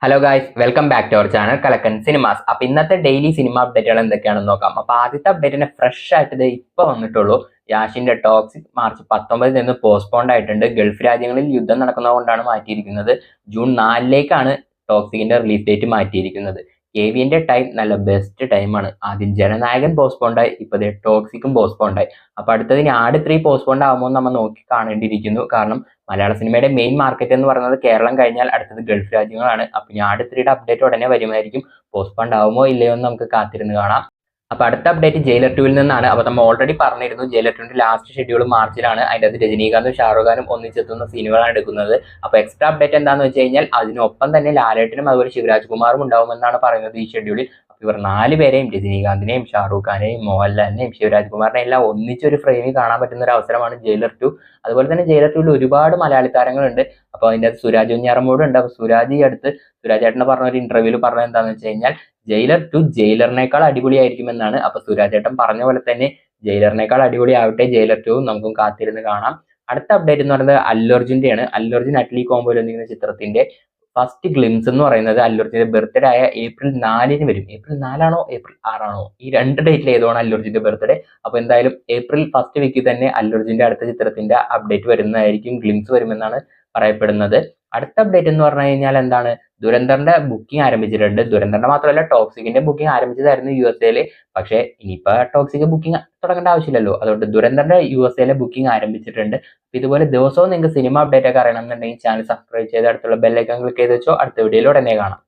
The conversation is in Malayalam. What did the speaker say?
Hello guys, welcome back to our channel Kalakkan cinemas. അപ്പൊ ഇന്നത്തെ ഡെയിലി സിനിമ അപ്ഡേറ്റുകൾ എന്തൊക്കെയാണെന്ന് നോക്കാം. അപ്പൊ ആദ്യത്തെ അപ്ഡേറ്റിനെ ഫ്രഷ് ആയിട്ട് ഇത് ഇപ്പൊ വന്നിട്ടുള്ളൂ. യാഷിന്റെ ടോക്സിക് മാർച്ച് 19 നിന്ന് പോസ്റ്റ്പോണ്ട് ആയിട്ടുണ്ട്. ഗൾഫ് രാജ്യങ്ങളിൽ യുദ്ധം നടക്കുന്നതുകൊണ്ടാണ് മാറ്റിയിരിക്കുന്നത്. ജൂൺ 4-ലേക്കാണ് ടോക്സിക്കിന്റെ റിലീസ് ഡേറ്റ് മാറ്റിയിരിക്കുന്നത്. കെവിന്റെ ടൈം നല്ല ബെസ്റ്റ് ടൈമാണ്. ആദ്യം ജനനായകൻ പോസ്റ്റ്പോണ്ടായി, ഇപ്പൊ ടോക്സിക്കും പോസ്റ്റ്പോണ്ടായി. അപ്പൊ അടുത്തത് ആട് 3 പോസ്റ്റ്പോണ്ട് ആകുമ്പോൾ നമ്മൾ നോക്കി കാണേണ്ടിയിരിക്കുന്നു. കാരണം മലയാള സിനിമയുടെ മെയിൻ മാർക്കറ്റ് എന്ന് പറയുന്നത് കേരളം കഴിഞ്ഞാൽ അടുത്തത് ഗൾഫ് രാജ്യങ്ങളാണ്. അപ്പൊ ആട് 3യുടെ അപ്ഡേറ്റ് ഉടനെ വരുമായിരിക്കും. പോസ്റ്റ്പോണ്ട് ആവുമോ ഇല്ലയോ എന്ന് നമുക്ക് കാത്തിരുന്ന് കാണാം. അപ്പൊ അടുത്ത അപ്ഡേറ്റ് ജയിലർ 2-ൽ നിന്നാണ്. അപ്പൊ നമ്മൾ ഓൾറെഡി പറഞ്ഞിരുന്നു ജയിലർ 2ന്റെ ലാസ്റ്റ് ഷെഡ്യൂൾ മാർച്ചിലാണ്. അതിൻ്റെ അത് രജനീകാന്തും ഷാറുഖ് ഖാനും ഒന്നിച്ചെത്തുന്ന സീനുകളാണ് എടുക്കുന്നത്. അപ്പൊ എക്സ്ട്രാ അപ്ഡേറ്റ് എന്താണെന്ന് വെച്ച് കഴിഞ്ഞാൽ അതിനൊപ്പം തന്നെ ലാലേട്ടനും അതുപോലെ ശിവരാജ് കുമാറും ഉണ്ടാവുമെന്നാണ് പറയുന്നത് ഈ ഷെഡ്യൂളിൽ. അപ്പൊ ഇവർ 4 പേരെയും, രജനീകാന്തിനെയും ഷാറുഖ് ഖാനെയും മോഹൻലാലിനെയും ശിവരാജ് കുമാറിനെയും എല്ലാം ഒന്നിച്ചൊരു ഫ്രെയിമിൽ കാണാൻ പറ്റുന്ന ഒരു അവസരമാണ് ജയിലർ 2. അതുപോലെ തന്നെ ജയിലർ 2-ൽ ഒരുപാട് മലയാളി താരങ്ങളുണ്ട്. അപ്പൊ അതിൻ്റെ അത് സുരാജ് വെഞ്ഞാറമ്മൂട് ഉണ്ട്. അപ്പൊ സുരാജ് സുരാജ് ഏട്ടനെ പറഞ്ഞ ഒരു ഇന്റർവ്യൂവിൽ പറഞ്ഞത് എന്താണെന്ന് വെച്ച് കഴിഞ്ഞാൽ ജയിലർ 2 ജയിലറിനേക്കാൾ അടിപൊളിയായിരിക്കുമെന്നാണ്. അപ്പൊ സുരാജ് ഏട്ടൻ പറഞ്ഞ പോലെ തന്നെ ജയിലറിനേക്കാൾ അടിപൊളി ആവട്ടെ ജയിലർ 2 നമുക്കും കാത്തിരുന്ന് കാണാം. അടുത്ത അപ്ഡേറ്റ് എന്ന് പറയുന്നത് അല്ലു അർജുന്റെയാണ്. അല്ലു അർജുൻ അറ്റ്ലി കോംബോയിൽ വന്നിരിക്കുന്ന ചിത്രത്തിന്റെ ഫസ്റ്റ് ഗ്ലിംസ് എന്ന് പറയുന്നത് അല്ലു അർജുന്റെ ബർത്ത്ഡേ ആയ ഏപ്രിൽ 4-ന് വരും. ഏപ്രിൽ 4 ഏപ്രിൽ 6 ഈ 2 ഡേറ്റിൽ ഏതാണ് അല്ലു അർജുന്റെ ബർത്ത്ഡേ. അപ്പൊ എന്തായാലും ഏപ്രിൽ ഫസ്റ്റ് വീക്കിൽ തന്നെ അല്ലു അർജുന്റെ അടുത്ത ചിത്രത്തിന്റെ അപ്ഡേറ്റ് വരുന്നതായിരിക്കും. ഗ്ലിംസ് വരുമെന്നാണ് പറയപ്പെടുന്നത്. അടുത്ത അപ്ഡേറ്റ് എന്ന് പറഞ്ഞു കഴിഞ്ഞാൽ എന്താണ്, ദുരന്തറിന്റെ ബുക്കിംഗ് ആരംഭിച്ചിട്ടുണ്ട്. ദുരന്തറിന്റെ മാത്രമല്ല ടോക്സിക്കിന്റെ ബുക്കിംഗ് ആരംഭിച്ചതായിരുന്നു USA-ല്. പക്ഷേ ഇനിയിപ്പോ ടോക്സിക് ബുക്കിംഗ് തുടങ്ങേണ്ട ആവശ്യമില്ലല്ലോ. അതുകൊണ്ട് ദുരന്തറിന്റെ USA-ലെ ബുക്കിംഗ് ആരംഭിച്ചിട്ടുണ്ട്. ഇതുപോലെ ദിവസവും നിങ്ങൾക്ക് സിനിമ അപ്ഡേറ്റ് ഒക്കെ അറിയണമെന്നുണ്ടെങ്കിൽ ചാനൽ സബ്സ്ക്രൈബ് ചെയ്ത് അടുത്തുള്ള ബെല്ലൈക്കൺ ക്ലിക്ക് ചെയ്ത് വെച്ചോ. അടുത്ത വീഡിയോയിൽ ഉടനെ കാണാം.